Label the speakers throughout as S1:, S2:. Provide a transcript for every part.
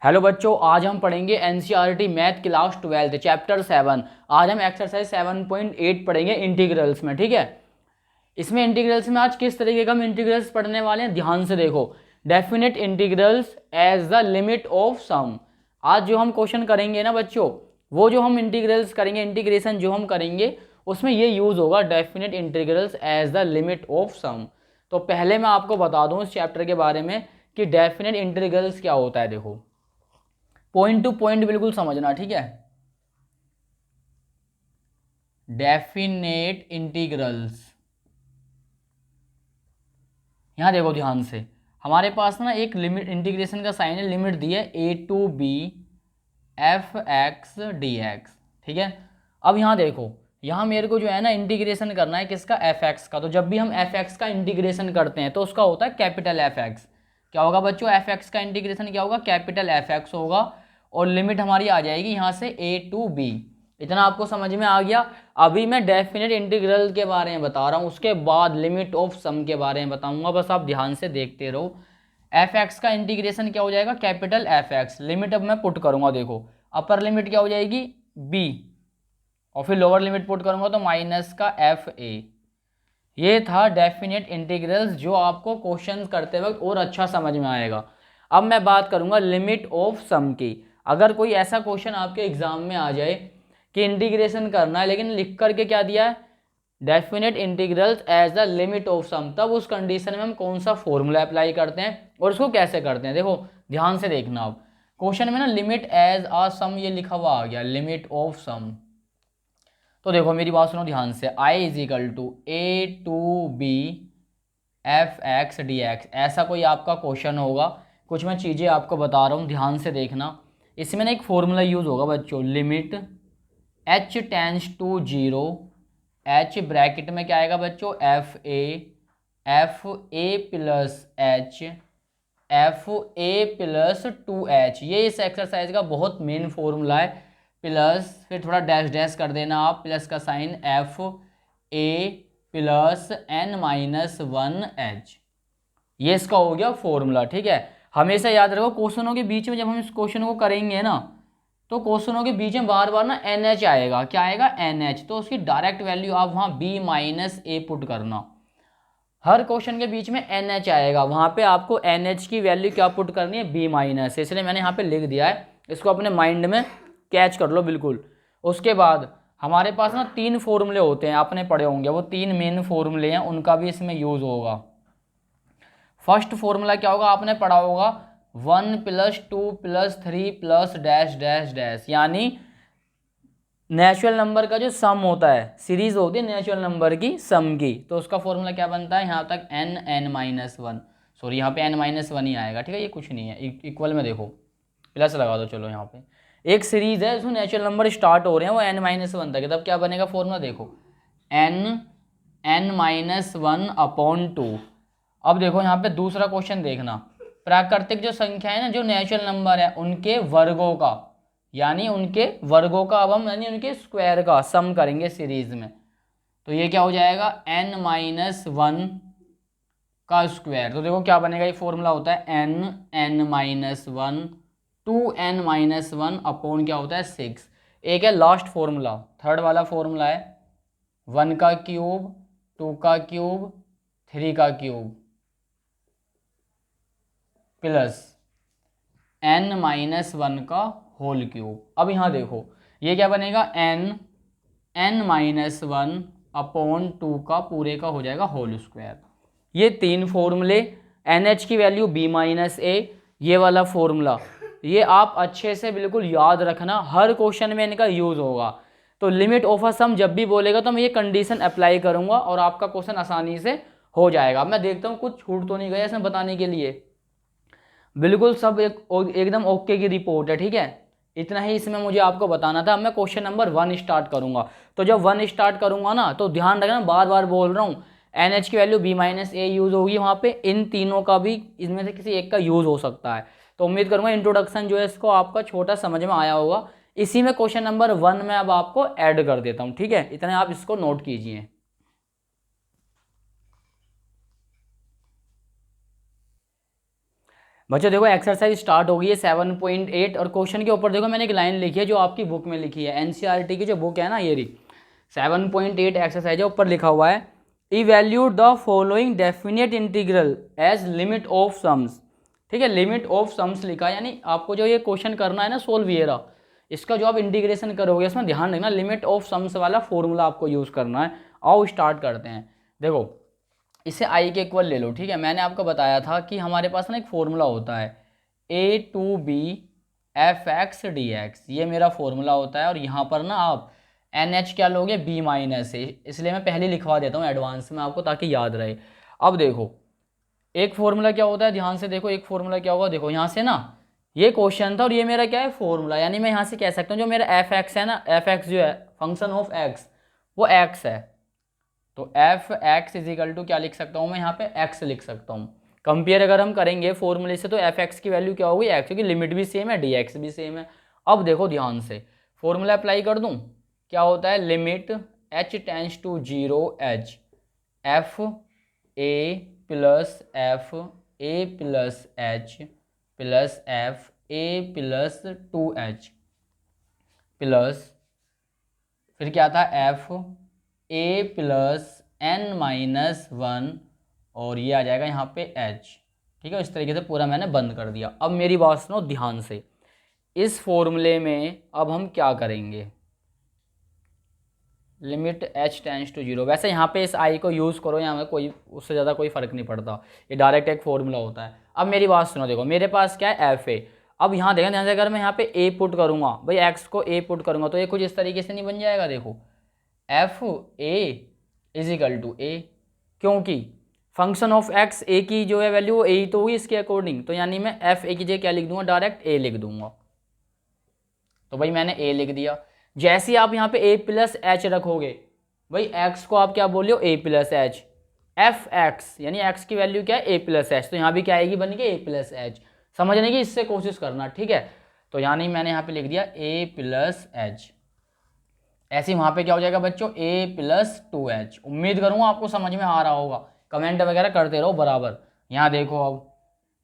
S1: Hello बच्चों, आज हम पढ़ेंगे एनसीईआरटी मैथ क्लास 12 चैप्टर 7। आज हम एक्सरसाइज 7.8 पढ़ेंगे इंटीग्रल्स में। ठीक है, इसमें इंटीग्रल्स में आज किस तरीके का हम इंटीग्रल्स पढ़ने वाले हैं, ध्यान से देखो। Definite integrals as the limit of sum. आज जो हम क्वेश्चन करेंगे ना बच्चों, वो जो हम इंटीग्रल्स करेंगे, इंटीग्रेशन जो हम करेंगे, उसमें ये यूज होगा definite integrals as the limit of sum. तो पहले मैं आपको बता दूं इस चैप्टर के बारे में कि डेफिनेट इंटीग्रल्स क्या होता है। देखो, पॉइंट टू पॉइंट बिल्कुल समझना, ठीक है। डेफिनेट इंटीग्रल्स, यहां देखो ध्यान से, हमारे पास ना एक लिमिट इंटीग्रेशन का साइन है, लिमिट दी है a to b f x d x. ठीक है, अब यहां देखो, यहां मेरे को जो है ना इंटीग्रेशन करना है किसका, एफ एक्स का। तो जब भी हम एफ एक्स का इंटीग्रेशन करते हैं तो उसका होता है कैपिटल एफ एक्स। क्या होगा बच्चों, एफ एक्स का इंटीग्रेशन क्या होगा, कैपिटल एफ एक्स होगा। और लिमिट हमारी आ जाएगी यहाँ से a टू बी। इतना आपको समझ में आ गया। अभी मैं डेफिनेट इंटीग्रल के बारे में बता रहा हूँ, उसके बाद लिमिट ऑफ सम के बारे में बताऊंगा, बस आप ध्यान से देखते रहो। एफ एक्स का इंटीग्रेशन क्या हो जाएगा, कैपिटल एफ एक्स। लिमिट अब मैं पुट करूंगा, देखो अपर लिमिट क्या हो जाएगी b, और फिर लोअर लिमिट पुट करूंगा तो माइनस का एफ ए। ये था डेफिनेट इंटीग्रल्स, जो आपको क्वेश्चन करते वक्त और अच्छा समझ में आएगा। अब मैं बात करूंगा लिमिट ऑफ सम की। अगर कोई ऐसा क्वेश्चन आपके एग्जाम में आ जाए कि इंटीग्रेशन करना है, लेकिन लिख करके क्या दिया है, definite integrals as the limit of sum, तब उस कंडीशन में हम कौन सा फॉर्मूला अप्लाई करते हैं और उसको कैसे करते हैं। देखो ध्यान से देखना, अब क्वेश्चन में ना लिमिट एज आ सम ये लिखा हुआ आ गया, लिमिट ऑफ सम। तो देखो मेरी बात सुनो ध्यान से, I is equal to a to b f x d x, ऐसा कोई आपका क्वेश्चन होगा। कुछ मैं चीज़ें आपको बता रहा हूँ, ध्यान से देखना। इसमें ना एक फॉर्मूला यूज होगा बच्चों, limit h tends to zero, h bracket में क्या आएगा बच्चों, f a plus two h. ये इस एक्सरसाइज का बहुत मेन फॉर्मूला है। प्लस फिर थोड़ा डैश डैश कर देना आप, प्लस का sign, f a plus n minus one h. ये इसका हो गया फॉर्मूला। ठीक है, हमेशा याद रखो क्वेश्चनों के बीच में जब हम इस क्वेश्चन को करेंगे ना, तो क्वेश्चनों के बीच में बार बार ना एन एच आएगा। क्या आएगा, एन एच। तो उसकी डायरेक्ट वैल्यू आप वहाँ बी माइनस ए पुट करना। हर क्वेश्चन के बीच में एन एच आएगा, वहाँ पे आपको एन एच की वैल्यू क्या पुट करनी है, बी माइनस। इसलिए मैंने यहाँ पे लिख दिया है, इसको अपने माइंड में कैच कर लो बिल्कुल। उसके बाद हमारे पास ना तीन फॉर्मूले होते हैं, आपने पढ़े होंगे, वो तीन मेन फॉर्मूले हैं, उनका भी इसमें यूज होगा। फर्स्ट फॉर्मूला क्या होगा, आपने पढ़ा होगा, 1 plus 2 plus 3 plus dash dash dash, यानी नेचुरल नंबर का जो सम होता है, सीरीज होती है नेचुरल नंबर की सम की, तो उसका फॉर्मूला क्या बनता है, यहाँ तक एन माइनस वन, सॉरी यहाँ पे एन माइनस वन ही आएगा। ठीक है, ये कुछ नहीं है, इक्वल में देखो प्लस लगा दो। चलो यहाँ पे एक सीरीज है, उसमें नेचुरल नंबर स्टार्ट हो रहे हैं वो एन माइनस वन तक है, तब क्या बनेगा फॉर्मूला, देखो n minus one upon two. अब देखो यहाँ पे दूसरा क्वेश्चन देखना, प्राकृतिक जो संख्या है ना, जो नेचुरल नंबर है, उनके वर्गों का, यानी उनके वर्गों का, अब हम यानी उनके स्क्वायर का सम करेंगे सीरीज में। तो ये क्या हो जाएगा, एन माइनस वन का स्क्वायर। तो देखो क्या बनेगा, ये फॉर्मूला होता है n minus one two n minus one upon क्या होता है, सिक्स। एक है लास्ट फॉर्मूला, थर्ड वाला फॉर्मूला है 1 का क्यूब, 2 का क्यूब, 3 का cube plus n minus one का होल क्यूब। अब यहाँ देखो ये क्या बनेगा, n minus one upon two का पूरे का हो जाएगा होल स्क्वायर। ये तीन फॉर्मूले, एन एच की वैल्यू बी माइनस ए, ये वाला फॉर्मूला, ये आप अच्छे से बिल्कुल याद रखना, हर क्वेश्चन में इनका यूज होगा। तो लिमिट ऑफ अ सम जब भी बोलेगा तो मैं ये कंडीशन अप्लाई करूंगा और आपका क्वेश्चन आसानी से हो जाएगा। मैं देखता हूँ कुछ छूट तो नहीं गया इसमें बताने के लिए, बिल्कुल सब एकदम ओके की रिपोर्ट है। ठीक है, इतना ही इसमें मुझे आपको बताना था। मैं क्वेश्चन नंबर 1 स्टार्ट करूंगा, तो जब 1 स्टार्ट करूंगा ना, तो ध्यान रखना, बार बार बोल रहा हूँ, एन एच की वैल्यू बी माइनस ए यूज होगी वहाँ पे, इन तीनों का भी इनमें से किसी एक का यूज हो सकता है। तो उम्मीद करूंगा इंट्रोडक्शन जो है इसको आपका छोटा समझ में आया होगा। इसी में क्वेश्चन नंबर 1 में अब आपको ऐड कर देता हूँ। ठीक है, इतने आप इसको नोट कीजिए। बच्चों देखो एक्सरसाइज स्टार्ट हो गई है 7.8 और क्वेश्चन के ऊपर देखो मैंने एक लाइन लिखी है जो आपकी बुक में लिखी है, एनसीईआरटी की जो बुक है ना ये रही 7.8 एक्सरसाइज है, ऊपर लिखा हुआ है evaluate the following definite integral as limit of sums. ठीक है, लिमिट ऑफ सम्स लिखा है, यानी आपको जो ये क्वेश्चन करना है ना सोल्व ये रहा, इसका जो आप इंटीग्रेशन करोगे इसमें ध्यान रखना लिमिट ऑफ सम्स वाला फॉर्मूला आपको यूज़ करना है। आओ स्टार्ट करते हैं। देखो इसे आई के इक्वल ले लो, ठीक है। मैंने आपको बताया था कि हमारे पास ना एक फॉर्मूला होता है a2b fx dx, ये मेरा फॉर्मूला होता है। और यहाँ पर ना आप NH क्या लोगे, b माइनस ए, इसलिए मैं पहले लिखवा देता हूँ एडवांस में आपको ताकि याद रहे। अब देखो एक फॉर्मूला क्या होता है, ध्यान से देखो एक फॉर्मूला क्या होगा। देखो यहाँ से ना ये क्वेश्चन था और ये मेरा क्या है फॉर्मूला, यानी मैं यहाँ से कह सकता हूँ जो मेरा एफ एक्स है ना, एफ एक्स जो है फंक्शन ऑफ एक्स वो एक्स है, तो f x is equal to क्या लिख सकता हूँ मैं यहाँ पे एक्स लिख सकता हूँ। कंपेयर अगर हम करेंगे फॉर्मूले से तो एफ एक्स की वैल्यू क्या होगी एक्स, क्योंकि लिमिट भी सेम है डी एक्स भी सेम है। अब देखो ध्यान से फॉर्मूला अप्लाई कर दूँ, क्या होता है limit h tends to zero h f a plus f a plus h plus f a plus two h plus फिर क्या था f a plus n minus one और ये आ जाएगा यहाँ पे एच। ठीक है, इस तरीके से पूरा मैंने बंद कर दिया। अब मेरी बात सुनो ध्यान से, इस फॉर्मूले में अब हम क्या करेंगे, limit h tends to zero, वैसे यहाँ पे इस आई को यूज़ करो यहाँ में कोई उससे ज़्यादा कोई फ़र्क नहीं पड़ता, ये डायरेक्ट एक फॉर्मूला होता है। अब मेरी बात सुनो, देखो मेरे पास क्या है एफ ए, अब यहाँ देखा ध्यान से अगर मैं यहाँ पे ए पुट करूँगा भाई एक्स को ए पुट करूँगा तो ये कुछ इस तरीके से नहीं बन जाएगा। देखो f a is equal to a, क्योंकि फंक्शन ऑफ एक्स ए की जो है वैल्यू वो ए ही तो होगी इसके अकॉर्डिंग, तो यानी मैं एफ ए की जगह क्या लिख दूंगा डायरेक्ट ए लिख दूंगा। तो भाई मैंने ए लिख दिया। जैसे आप यहाँ पे ए प्लस एच रखोगे भाई एक्स को आप क्या बोल रहे हो ए प्लस एच, एफ एक्स यानी एक्स की वैल्यू क्या है ए प्लस एच, तो यहाँ भी क्या आएगी बन के ए प्लस एच। समझने की इससे कोशिश करना, ठीक है। तो यानी मैंने यहाँ पे लिख दिया ए प्लस एच, ऐसे वहाँ पे क्या हो जाएगा बच्चों ए प्लस टू एच। उम्मीद करूँगा आपको समझ में आ रहा होगा, कमेंट वगैरह करते रहो बराबर। यहाँ देखो अब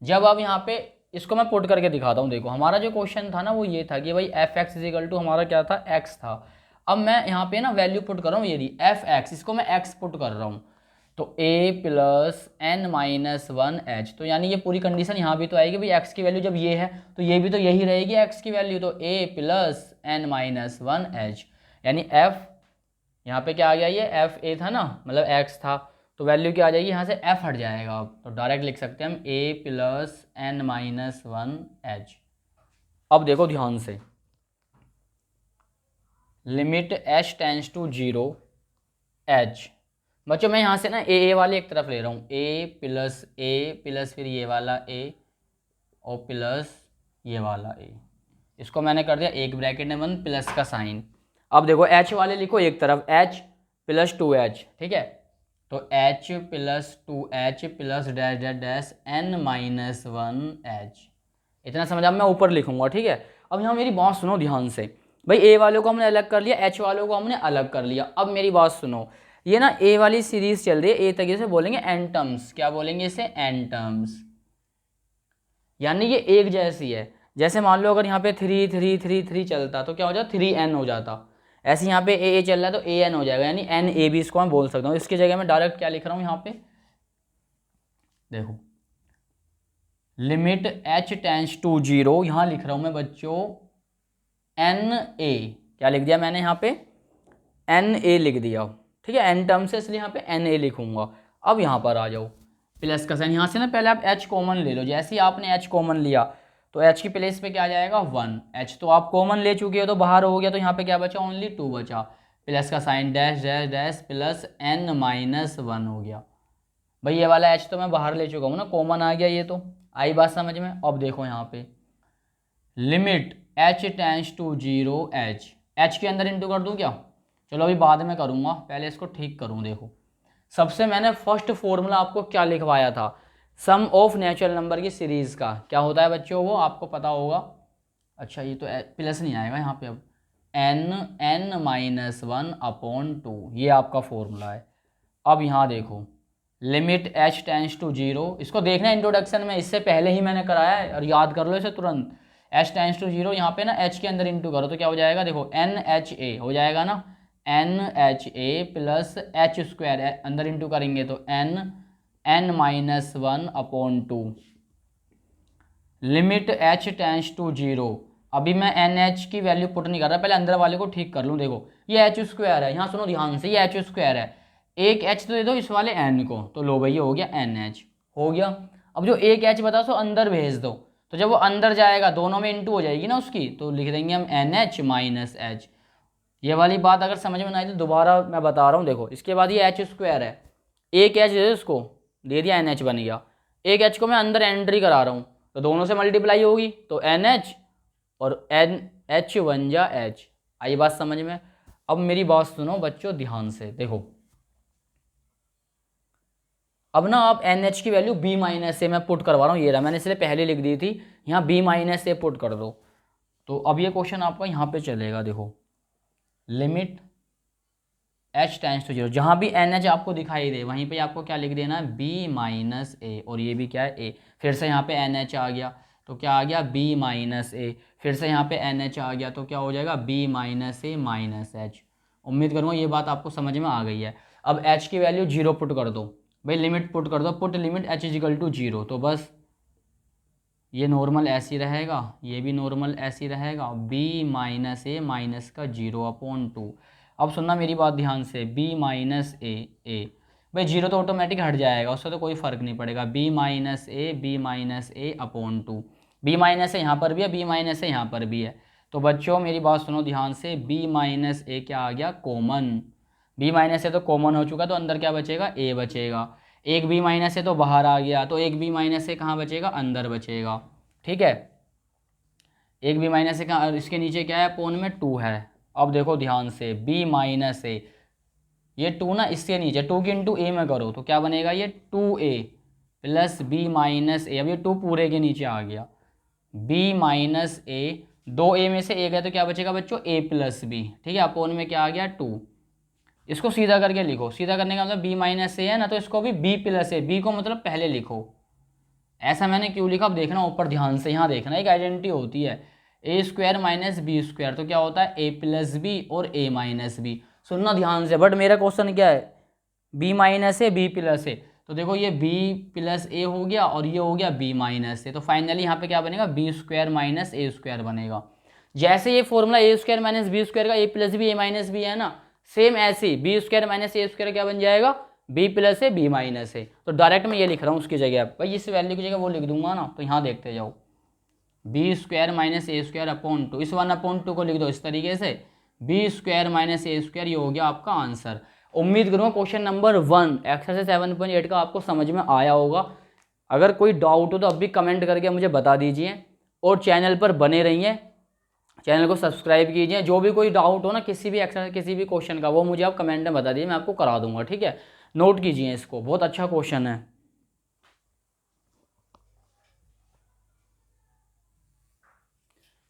S1: जब अब यहाँ पे इसको मैं पुट करके दिखाता हूँ। देखो हमारा जो क्वेश्चन था ना वो ये था कि भाई f x is equal to हमारा क्या था एक्स था। अब मैं यहाँ पे ना वैल्यू पुट कर रहा हूँ, ये रही एफ एक्स, इसको मैं एक्स पुट कर रहा हूँ, तो a plus n minus one h, तो यानी ये पूरी कंडीशन यहाँ भी तो आएगी भाई एक्स की वैल्यू जब ये है तो ये भी तो यही रहेगी एक्स की वैल्यू, तो a plus n minus one h, यानी एफ यहाँ पे क्या आ गया ये एफ ए था ना मतलब एक्स था, तो वैल्यू क्या आ जाएगी यहाँ से एफ हट जाएगा। अब तो डायरेक्ट लिख सकते हैं हम a plus n minus one h. अब देखो ध्यान से limit h tends to zero h, बच्चों मैं यहाँ से ना ए वाले एक तरफ ले रहा हूँ, ए प्लस फिर ये वाला ए और प्लस ये वाला ए, इसको मैंने कर दिया एक ब्रैकेट में बंद प्लस का साइन। अब देखो एच वाले लिखो एक तरफ एच प्लस टू एच, ठीक है, तो h plus two h plus dash dash dash n minus one h, इतना समझ। अब मैं ऊपर लिखूंगा, ठीक है। अब यहाँ मेरी बात सुनो ध्यान से, भाई ए वालों को हमने अलग कर लिया, एच वालों को हमने अलग कर लिया। अब मेरी बात सुनो, ये ना ए वाली सीरीज चल रही है, ए तरीके से बोलेंगे एन टर्म्स, क्या बोलेंगे इसे एन टर्म्स, यानी ये एक जैसी है। जैसे मान लो अगर यहाँ पे 3 3 3 3 चलता तो क्या हो जाता 3n हो जाता, ऐसे यहाँ पे ए चल रहा है तो ए एन हो जाएगा, यानी एन ए भी इसको मैं बोल सकता हूँ। इसकी जगह मैं डायरेक्ट क्या लिख रहा हूँ यहाँ पे देखो limit h tends to zero, यहाँ लिख रहा हूँ मैं बच्चों एन ए, क्या लिख दिया मैंने यहाँ पे एन ए लिख दिया, ठीक है, एन टर्म से इसलिए यहाँ पे एन ए लिखूंगा। अब यहाँ पर आ जाओ प्लस का साइन, यहाँ से ना पहले आप एच कॉमन ले लो, जैसे ही आपने एच कॉमन लिया तो एच की प्लेस पे क्या आ जाएगा वन, एच तो आप कॉमन ले चुके हो तो बाहर हो गया, तो यहाँ पे क्या बचा ओनली टू बचा, प्लस का sign dash dash dash plus n minus one हो गया। भाई ये वाला एच तो मैं बाहर ले चुका हूँ ना, कॉमन आ गया, ये तो आई बात समझ में। अब देखो यहाँ पे limit h tends to zero h, h के अंदर इंटू कर दूँ क्या, चलो अभी बाद में करूँगा, पहले इसको ठीक करूँ। देखो सबसे मैंने फर्स्ट फॉर्मूला आपको क्या लिखवाया था, सम ऑफ नेचुरल नंबर की सीरीज़ का क्या होता है बच्चों वो आपको पता होगा। अच्छा ये तो प्लस नहीं आएगा यहाँ पे, अब n minus one upon two, ये आपका फॉर्मूला है। अब यहाँ देखो limit h tends to zero, इसको देखना इंट्रोडक्शन में, इससे पहले ही मैंने कराया है और याद कर लो इसे तुरंत। एच टेंस टू जीरो, यहाँ पे ना एच के अंदर इंटू करो तो क्या हो जाएगा, देखो एन एच ए हो जाएगा ना, n h a plus h square, अंदर इंटू करेंगे तो n minus one upon two, limit h tends to zero. अभी मैं एन एच की वैल्यू पुट नहीं कर रहा, पहले अंदर वाले को ठीक कर लूँ। देखो ये एच स्क्वायर है, यहाँ सुनो ध्यान से, ये एच स्क्वायर है, एक एच तो दे दो इस वाले एन को, तो लो भैया हो गया एन एच, हो गया। अब जो एक एच बता सो अंदर भेज दो, तो जब वो अंदर जाएगा दोनों में इंटू हो जाएगी ना उसकी, तो लिख देंगे हम एन एच माइनस एच। ये वाली बात अगर समझ में ना आई तो दोबारा मैं बता रहा हूँ। देखो इसके बाद ये एच स्क्वायर है, एक एच दे दो इसको, दे दिया एन एच बन गया, एक एच को मैं अंदर एंट्री करा रहा हूँ तो दोनों से मल्टीप्लाई होगी तो एन एच और एन एच वन जा एच। आई बात समझ में। अब मेरी बात सुनो बच्चों ध्यान से, देखो अब ना आप एन एच की वैल्यू बी माइनस ए मैं पुट करवा रहा हूँ, ये रहा, मैंने इसलिए पहले लिख दी थी, यहाँ बी माइनस ए पुट कर दो। तो अब ये क्वेश्चन आपका यहाँ पे चलेगा, देखो limit h tends to zero, जहाँ भी एन एच आपको दिखाई दे वहीं पे आपको क्या लिख देना है, बी माइनस ए, और ये भी क्या है ए। फिर से यहाँ पे एन एच आ गया तो क्या आ गया, बी माइनस ए, फिर से यहाँ पे एन एच आ गया तो क्या हो जाएगा, बी माइनस ए माइनस एच। उम्मीद करूँगा ये बात आपको समझ में आ गई है। अब एच की वैल्यू जीरो पुट कर दो भाई, लिमिट पुट कर दो, put limit h is equal to zero, तो बस ये नॉर्मल ऐसी रहेगा, ये भी नॉर्मल ऐसी रहेगा, बी माइनस ए माइनस का जीरो अपॉन टू। अब सुनना मेरी बात ध्यान से, b माइनस ए भाई जीरो तो ऑटोमेटिक हट जाएगा, उससे तो कोई फर्क नहीं पड़ेगा, b माइनस ए अपॉन टू, बी माइनस ए यहाँ पर भी है, b माइनस ए यहाँ पर भी है। तो बच्चों मेरी बात सुनो ध्यान से, b माइनस ए क्या आ गया, कॉमन, b माइनस ए तो कॉमन हो चुका, तो अंदर क्या बचेगा, a बचेगा, एक b माइनस ए तो बाहर आ गया, तो एक b माइनस ए कहाँ बचेगा, अंदर बचेगा। ठीक है, एक b माइनस ए कहाँ, इसके नीचे क्या है, अपॉन में टू है। अब देखो ध्यान से, b माइनस ए, ये टू ना इसके नीचे, टू की इंटू ए में करो तो क्या बनेगा, ये 2a प्लस बी माइनस ए, अब ये टू पूरे के नीचे आ गया, b माइनस ए, दो ए में से एक है तो क्या बचेगा बच्चों, a प्लस बी, ठीक है, अपोन में क्या आ गया 2। इसको सीधा करके लिखो, सीधा करने का मतलब b माइनस ए है ना, तो इसको भी b प्लस ए, b को मतलब पहले लिखो। ऐसा मैंने क्यों लिखा, अब देखना ऊपर ध्यान से, यहाँ देखना एक आइडेंटिटी होती है, ए स्क्वायर माइनस बी स्क्वायर, तो क्या होता है ए प्लस बी और ए माइनस बी। सुनना ध्यान से, बट मेरा क्वेश्चन क्या है, b minus a b plus a, तो देखो ये बी प्लस ए हो गया और ये हो गया बी माइनस ए, तो फाइनली यहाँ पे क्या बनेगा, b square minus a square बनेगा। जैसे ये formula a square minus b square का a plus b a minus b है ना, सेम ऐसे ही b square minus a square क्या बन जाएगा, b plus a b minus a. तो डायरेक्ट मैं ये लिख रहा हूँ उसकी जगह, भाई इस वैल्यू की जगह वो लिख दूंगा ना, तो यहाँ देखते जाओ, B square minus a square upon two, इस वन अपॉन टू को लिख दो इस तरीके से, B square minus a square, ये हो गया आपका आंसर। उम्मीद करूँगा क्वेश्चन नंबर 1 एक्सरसाइज 7.8 का आपको समझ में आया होगा। अगर कोई डाउट हो तो अभी कमेंट करके मुझे बता दीजिए, और चैनल पर बने रहिए, चैनल को सब्सक्राइब कीजिए। जो भी कोई डाउट हो ना किसी भी एक्सरसाइज किसी भी क्वेश्चन का, वो मुझे आप कमेंट में बता दीजिए, मैं आपको करा दूंगा। ठीक है, नोट कीजिए इसको, बहुत अच्छा क्वेश्चन है।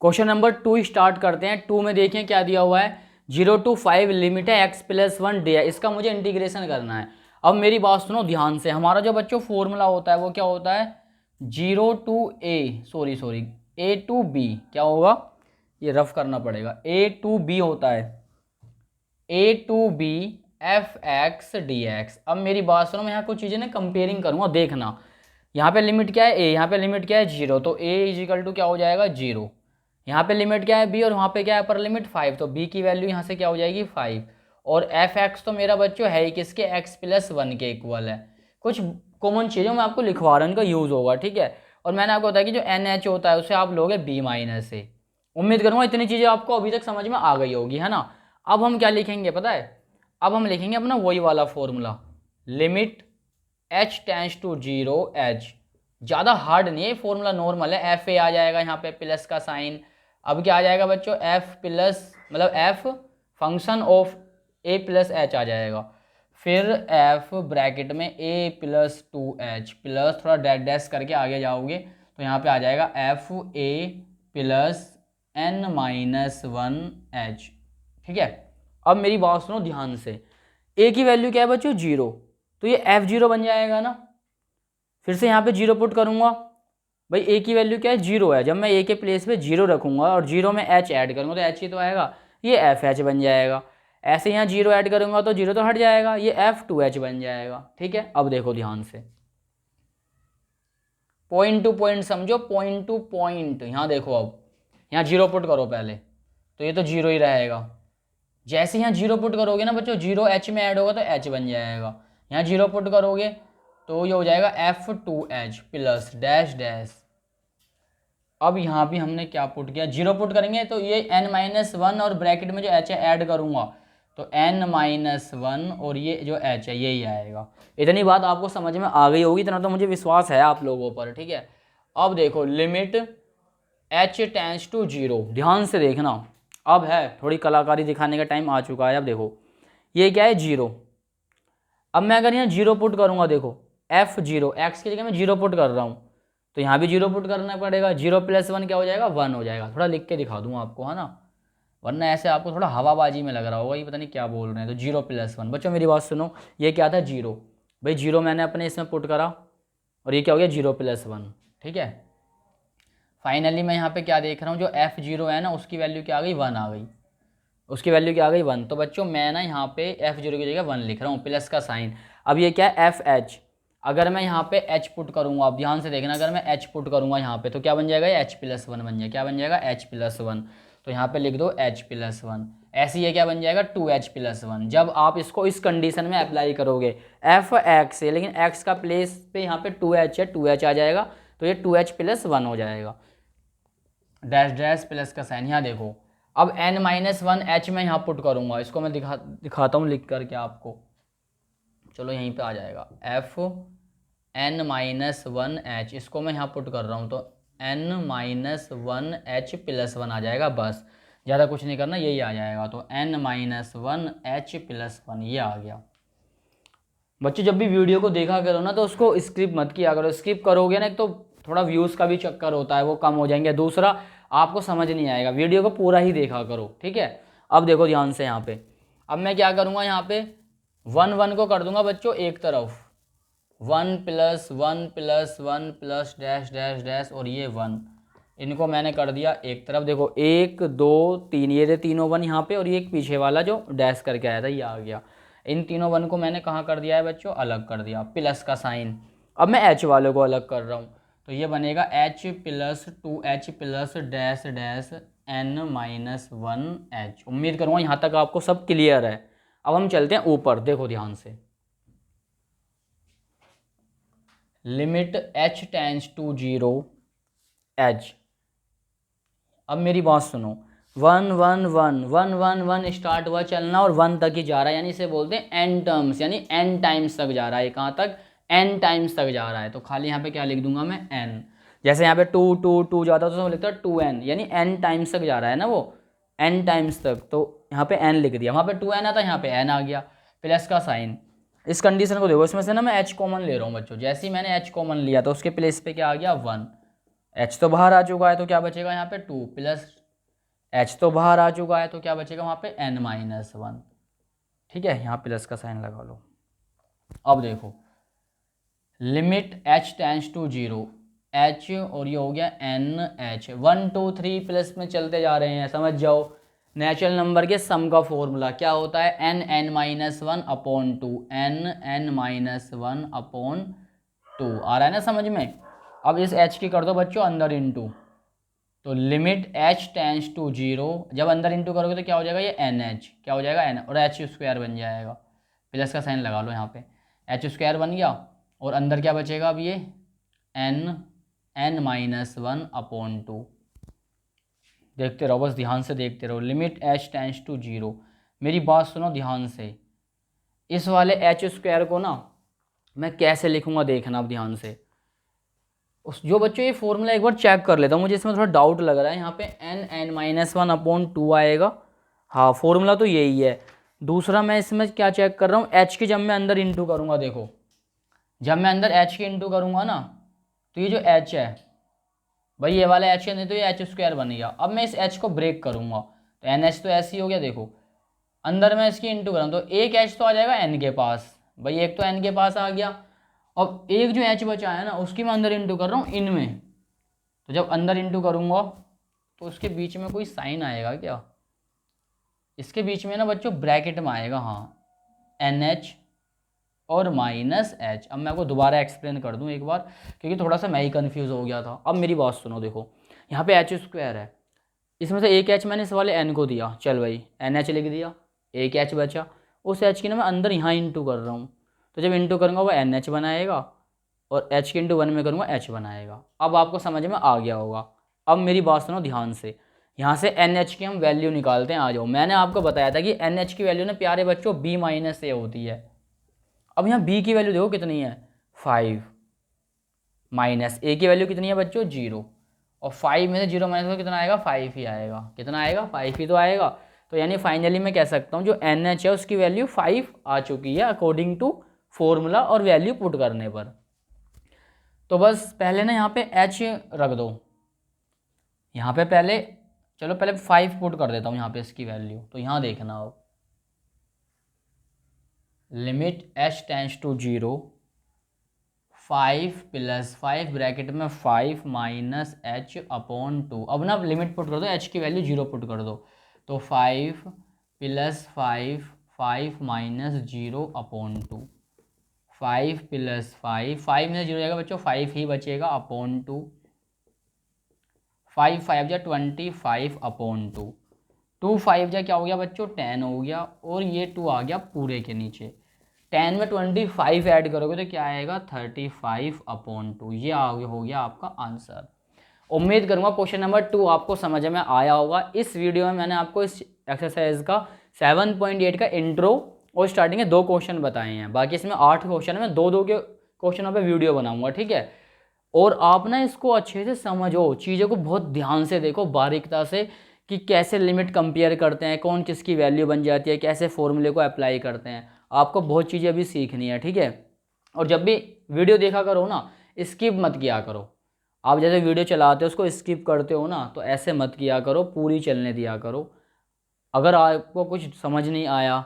S1: क्वेश्चन नंबर 2 स्टार्ट करते हैं। 2 में देखिए क्या दिया हुआ है, 0 to 5 लिमिट है x प्लस 1 डी है, इसका मुझे इंटीग्रेशन करना है। अब मेरी बात सुनो ध्यान से, हमारा जो बच्चों फॉर्मूला होता है वो क्या होता है, 0 to a to b, क्या होगा, ये रफ करना पड़ेगा, a to b होता है, a to b F x d x. अब मेरी बात सुनो, मैं यहाँ कुछ चीज़ें ना कंपेयरिंग करूँगा, देखना यहाँ पे लिमिट क्या है a, यहाँ पे लिमिट क्या है 0, तो a इजिकल टू क्या हो जाएगा 0, यहाँ पे लिमिट क्या है b और वहाँ पे क्या है अपर लिमिट 5, तो b की वैल्यू यहाँ से क्या हो जाएगी 5, और एफ एक्स तो मेरा बच्चों है ही किसके, x प्लस 1 के इक्वल है। कुछ कॉमन चीज़ों में आपको लिखवा रहा हूँ, इनका यूज़ होगा। ठीक है, और मैंने आपको बताया कि जो एन एच होता है उसे आप लोगे b माइनस ए। उम्मीद करूँगा इतनी चीज़ें आपको अभी तक समझ में आ गई होगी, है ना। अब हम क्या लिखेंगे पता है, अब हम लिखेंगे अपना वही वाला formula, limit h tends to 0 h। ज़्यादा हार्ड नहीं है फॉर्मूला, नॉर्मल है, एफ ए आ जाएगा यहाँ पे प्लस का साइन। अब क्या आ जाएगा बच्चों, एफ प्लस मतलब f function of a plus h आ जाएगा, फिर एफ ब्रैकेट में ए प्लस 2h प्लस थोड़ा डैश डैश करके आगे जाओगे तो यहाँ पे आ जाएगा f a plus n minus 1h। ठीक है, अब मेरी बात सुनो ध्यान से, a की वैल्यू क्या है बच्चों 0, तो ये F0 बन जाएगा ना। फिर से यहाँ पे 0 पुट करूँगा, भाई ए की वैल्यू क्या है 0 है, जब मैं ए के प्लेस पे 0 रखूँगा और 0 में H ऐड करूँगा तो H ही तो आएगा, ये FH बन जाएगा। ऐसे यहाँ 0 ऐड करूँगा तो 0 तो हट जाएगा, ये F2H बन जाएगा। ठीक है, अब देखो ध्यान से, पॉइंट टू पॉइंट समझो, पॉइंट टू पॉइंट। यहाँ देखो, अब यहाँ 0 पुट करो पहले, तो ये तो 0 ही रहेगा। जैसे यहाँ 0 पुट करोगे ना बच्चों, 0 H में ऐड होगा तो H बन जाएगा। यहाँ 0 पुट करोगे तो ये हो जाएगा F2H प्लस डैश डैश। अब यहाँ भी हमने क्या पुट किया, 0 पुट करेंगे तो ये n-1 और ब्रैकेट में जो H है ऐड करूँगा तो n-1 और ये जो H है यही आएगा। इतनी बात आपको समझ में आ गई होगी, इतना तो मुझे विश्वास है आप लोगों पर। ठीक है, अब देखो लिमिट H टेंड्स टू 0, ध्यान से देखना, अब है थोड़ी कलाकारी दिखाने का टाइम आ चुका है। अब देखो ये क्या है 0, अब मैं अगर यहाँ 0 पुट करूँगा, देखो F0 x की जगह मैं 0 पुट कर रहा हूँ तो यहाँ भी 0 पुट करना पड़ेगा। 0 + 1 क्या हो जाएगा 1 हो जाएगा। थोड़ा लिख के दिखा दूँ आपको, है ना, वरना ऐसे आपको थोड़ा हवाबाजी में लग रहा होगा ये पता नहीं क्या बोल रहे हैं। तो 0 + 1, बच्चों मेरी बात सुनो, ये क्या था 0, भाई 0 मैंने अपने इसमें पुट करा और ये क्या हो गया 0 + 1। ठीक है, फाइनली मैं यहाँ पे क्या देख रहा हूँ, जो F0 है ना उसकी वैल्यू क्या आ गई 1 आ गई, उसकी वैल्यू क्या आ गई 1। तो बच्चों मैं ना यहाँ पे F0 की जगह 1 लिख रहा हूँ, प्लस का साइन। अब ये क्या है FH, अगर मैं यहाँ पे H पुट करूँगा, आप ध्यान से देखना, अगर मैं H पुट करूँगा यहाँ पे तो क्या बन जाएगा, H + 1 बन जाएगा। क्या बन जाएगा H+1, तो यहाँ पे लिख दो H+1। ऐसे ये क्या बन जाएगा 2H+1। जब आप इसको इस कंडीशन में अप्लाई करोगे Fx से, लेकिन x का प्लेस पे यहाँ पे 2H है, 2H आ जाएगा तो ये 2H+1 हो जाएगा, डैश डैश प्लस का साइन। यहाँ देखो अब n-1 H में यहाँ पुट करूँगा, इसको मैं दिखाता हूँ लिख करके आपको, चलो यहीं पे आ जाएगा Fn-1 H, इसको मैं यहाँ पुट कर रहा हूँ तो n-1 H+1 आ जाएगा, बस ज़्यादा कुछ नहीं करना, यही आ जाएगा। तो n-1 H+1 ये आ गया। बच्चों जब भी वीडियो को देखा करो ना तो उसको स्किप मत किया करो, स्किप करोगे ना तो थोड़ा व्यूज़ का भी चक्कर होता है, वो कम हो जाएंगे, दूसरा आपको समझ नहीं आएगा। वीडियो को पूरा ही देखा करो, ठीक है। अब देखो ध्यान से यहाँ पे, अब मैं क्या करूँगा, यहाँ पे 1 को कर दूंगा बच्चों एक तरफ, 1 + 1 + 1 प्लस डैश डैश डैश और ये 1, इनको मैंने कर दिया एक तरफ। देखो 1 2 3, ये थे तीनों 1 यहाँ पे, और ये एक पीछे वाला जो डैश करके आया था ये आ गया। इन तीनों 1 को मैंने कहाँ कर दिया है बच्चों, अलग कर दिया, प्लस का साइन। अब मैं H वाले को अलग कर रहा हूँ तो ये बनेगा H + 2H plus dash dash n-1 H। उम्मीद करूँगा यहाँ तक आपको सब क्लियर है। अब हम चलते हैं ऊपर, देखो ध्यान से, limit H tends to 0 H। अब मेरी बात सुनो, 1 1 1 1 1 1 स्टार्ट हुआ चलना और 1 तक ही जा रहा है, यानी इसे बोलते हैं n टर्म्स, यानी n टाइम्स तक जा रहा है। कहाँ तक, n टाइम्स तक जा रहा है। तो खाली यहाँ पे क्या लिख दूंगा मैं n, जैसे यहाँ पे 2 2 2 जाता है तो लिखता है 2n, यानी n टाइम्स तक जा रहा है ना वो, n टाइम्स तक, तो यहाँ पे n लिख दिया। वहाँ पे 2n आता, यहाँ पे n आ गया, प्लस का साइन। इस कंडीशन को देखो, इसमें से ना मैं h कॉमन ले रहा हूँ बच्चों, जैसे ही मैंने h कॉमन लिया तो उसके प्लेस पे क्या आ गया 1, h तो बाहर आ चुका है तो क्या बचेगा यहाँ पे 2, प्लस h तो बाहर आ चुका है तो क्या बचेगा वहाँ पे n-1। ठीक है, यहाँ प्लस का साइन लगा लो। अब देखो limit H tends to 0 H और ये हो गया NH, 1 2 3 प्लस में चलते जा रहे हैं, समझ जाओ। नेचुरल नंबर के सम का फॉर्मूला क्या होता है, n(n-1/2), n(n-1/2) आ रहा है ना समझ में। अब इस h की कर दो बच्चों अंदर इंटू, तो लिमिट H टेंड्स टू 0, जब अंदर इंटू करोगे तो क्या हो जाएगा ये NH, क्या हो जाएगा n, और h² बन जाएगा, प्लस का साइन लगा लो यहाँ पे, h² बन गया और अंदर क्या बचेगा अब ये n(n-1/2). देखते रहो बस, ध्यान से देखते रहो, लिमिट H टेंड्स टू 0। मेरी बात सुनो ध्यान से, इस वाले h² को ना मैं कैसे लिखूंगा देखना अब ध्यान से। उस जो बच्चों ये फॉर्मूला एक बार चेक कर लेता हूँ, मुझे इसमें थोड़ा डाउट लग रहा है। यहाँ पे n(n-1/2) आएगा, हाँ फॉर्मूला तो यही है। दूसरा मैं इसमें क्या चेक कर रहा हूँ, h की जब मैं अंदर इंटू करूँगा, देखो जब मैं अंदर h की इंटू करूँगा ना तो ये जो h है भाई, ये वाला h है, नहीं तो ये h² बन गया। अब मैं इस h को ब्रेक करूँगा तो NH तो ऐसे ही हो गया, देखो अंदर मैं इसकी इंटू करूँ तो एक h तो आ जाएगा n के पास, भाई एक तो n के पास आ गया, अब एक जो h बचा है ना उसकी मैं अंदर इंटू कर रहा हूँ इनमें, तो जब अंदर इंटू करूँगा तो उसके बीच में कोई साइन आएगा क्या, इसके बीच में ना बच्चों ब्रैकेट में आएगा, हाँ NH और माइनस एच। अब मैं आपको दोबारा एक्सप्लेन कर दूं एक बार, क्योंकि थोड़ा सा मैं ही कन्फ्यूज़ हो गया था। अब मेरी बात सुनो, देखो यहाँ पे एच स्क्वायर है, इसमें से एक एच मैंने इस वाले एन को दिया, चल भाई NH लिख दिया, एक एच बचा, उस एच की ना मैं अंदर यहाँ इंटू कर रहा हूँ, तो जब इंटू करूँगा वो NH बनाएगा और एच के इंटू 1 में करूँगा एच बनाएगा। अब आपको समझ में आ गया होगा। अब मेरी बात सुनो ध्यान से, यहाँ से NH की हम वैल्यू निकालते हैं, आ जाओ। मैंने आपको बताया था कि NH की वैल्यू ना प्यारे बच्चों B माइनस ए होती है। अब यहाँ B की वैल्यू देखो कितनी है 5, माइनस ए की वैल्यू कितनी है बच्चों 0, और 5 में से 0 माइनस करो कितना आएगा 5 ही आएगा। कितना आएगा 5 ही तो आएगा। तो यानी फाइनली मैं कह सकता हूँ जो NH है उसकी वैल्यू 5 आ चुकी है अकॉर्डिंग टू फॉर्मूला और वैल्यू पुट करने पर। तो बस पहले ना यहाँ पे H रख दो, यहाँ पे पहले चलो पहले 5 पुट कर देता हूँ यहाँ पे इसकी वैल्यू। तो यहाँ देखना हो limit h tends to 0, 5 plus 5 bracket में 5 माइनस एच अपॉन 2। अब ना लिमिट पुट कर दो, h की वैल्यू 0 पुट कर दो, तो 5 प्लस 5 5 माइनस 0 अपॉन 2, 5 प्लस 5 5 में 0 जाएगा बच्चों 5 ही बचेगा अपॉन 2, 5 5 जा 25 अपॉन 2, 2 5 जा क्या हो गया बच्चों 10 हो गया, और ये 2 आ गया पूरे के नीचे। 10 में 25 ऐड करोगे तो क्या आएगा 35 अपॉन 2। ये हो गया आपका आंसर। उम्मीद करूंगा क्वेश्चन नंबर 2 आपको समझ में आया होगा। इस वीडियो में मैंने आपको इस एक्सरसाइज का 7.8 का इंट्रो और स्टार्टिंग के 2 क्वेश्चन बताए हैं। बाकी इसमें 8 क्वेश्चन है, मैं 2-2 के क्वेश्चनों पे वीडियो बनाऊंगा, ठीक है। और आप ना इसको अच्छे से समझो, चीज़ों को बहुत ध्यान से देखो, बारीकता से, कि कैसे लिमिट कंपेयर करते हैं, कौन किसकी वैल्यू बन जाती है, कैसे फॉर्मूले को अप्लाई करते हैं। आपको बहुत चीज़ें अभी सीखनी है, ठीक है। और जब भी वीडियो देखा करो ना स्किप मत किया करो। आप जैसे वीडियो चलाते हो उसको स्किप करते हो ना, तो ऐसे मत किया करो, पूरी चलने दिया करो। अगर आपको कुछ समझ नहीं आया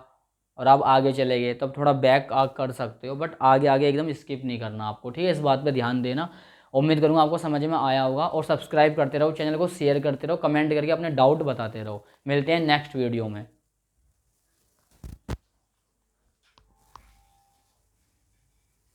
S1: और आप आगे चले गए तब थोड़ा बैक कर सकते हो, बट आगे आगे एकदम स्किप नहीं करना आपको, ठीक है। इस बात पे ध्यान देना। उम्मीद करूँगा आपको समझ में आया होगा, और सब्सक्राइब करते रहो, चैनल को शेयर करते रहो, कमेंट करके अपने डाउट बताते रहो। मिलते हैं नेक्स्ट वीडियो में।